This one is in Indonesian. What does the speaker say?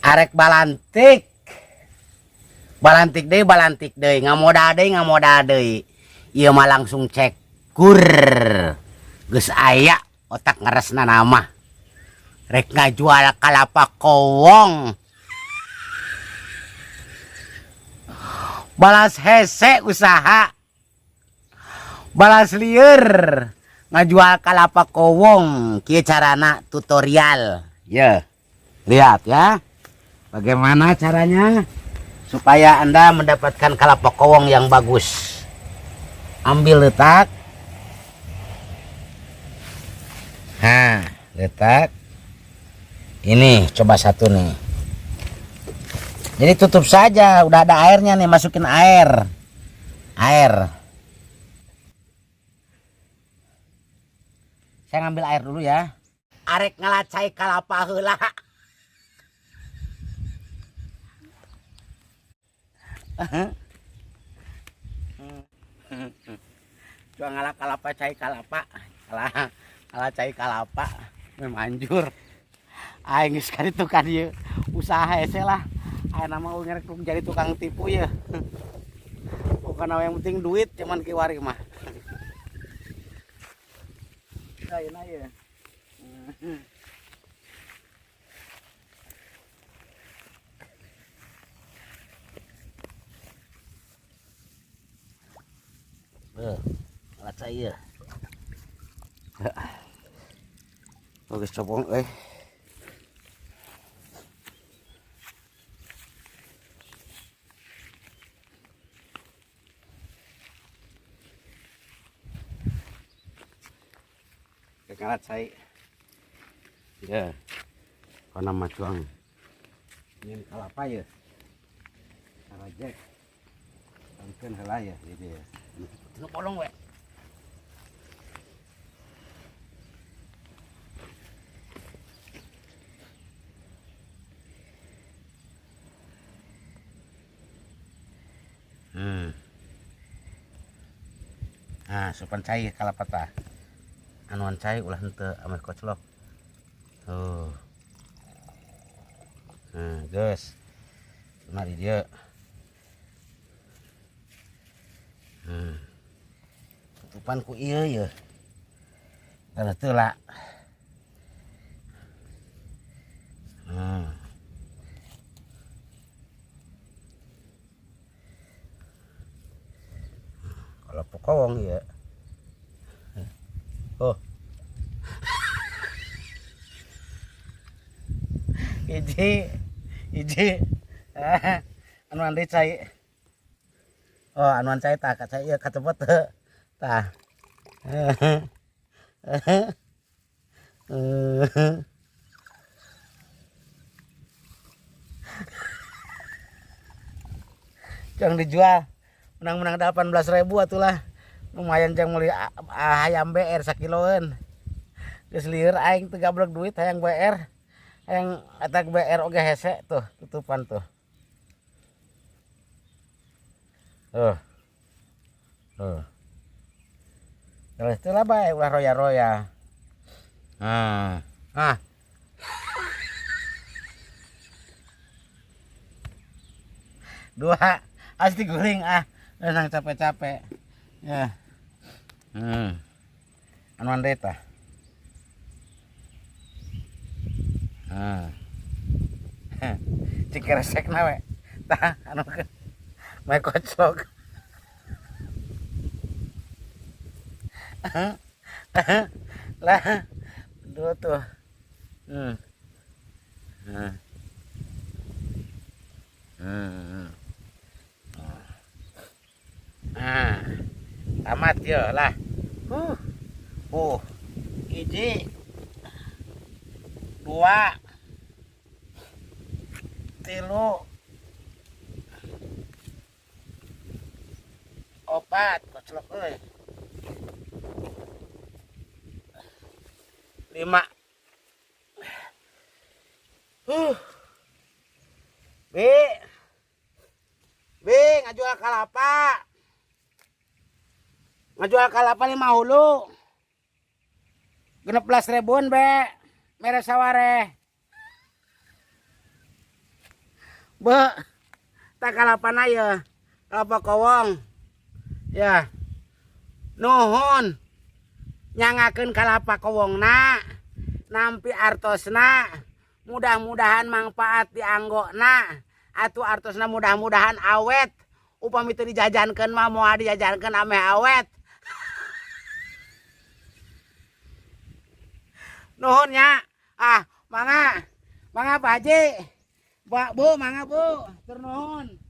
arek balantik deui ngamoda deui ieu mah langsung cek kur geus aya otak ngaresna nama rek ngajual kalapa kowong balas hese usaha balas lieur ngajual kalapa kowong kieu carana tutorial ya lihat ya bagaimana caranya supaya Anda mendapatkan kalapa kowong yang bagus. Ambil letak. Nah, letak. Ini coba satu nih. Jadi tutup saja, udah ada airnya nih, masukin air. Air. Saya ngambil air dulu ya. Arek ngalacai kalapa heula. Cua ngalah kalapa cai kalapa ngalah cai kalapa memanjur aing geus ka ditu kan ieu usaha hese lah aya nama ngerek jadi tukang tipu ya bukan yang penting duit cuman kiwari mah ayeuna ieu alat saya bagus copong alat saya ya karena macuang ini kalapa ya sarajek mungkin heula ya jadi ya nu polong we nah sopan cai kalapa tah anuan cai ulah henteu ameh koclok tuh geus mari dia tutupan ku ieu ya karena teula kalau pokowong ya oh iji anuan deui cai oh anuan cai tah ka cai ieu katebet tah jang dijual menang-menang 18.000 atulah lumayan jang meuli hayam BR sakiloeun geus lieur aing teu gablek duit hayang BR hayang atak BR oge hese tuh tutupan tuh terus itulah bae ulah roya-roya dua asli guling nang capek-capek ya anuan deui tah cik resekna we tah anu mae koclok lah dua tuh tamat ya lah hiji dua tilu opat koclok euy 5 ngajual kalapa 5 hulu 16.000 be mere saware Be, tak kalapana ya, kalapa kowong. Ya, nuhun, nyangakeun kalapa kowongna, nampi artosna, mudah-mudahan manfaat dianggona, atuh artosna mudah-mudahan awet, upami teu dijajankeun mah moal dijajankeun ame awet. Nuhun nya, mangga Pak Haji, Bu, mangga Bu, tur nuhun.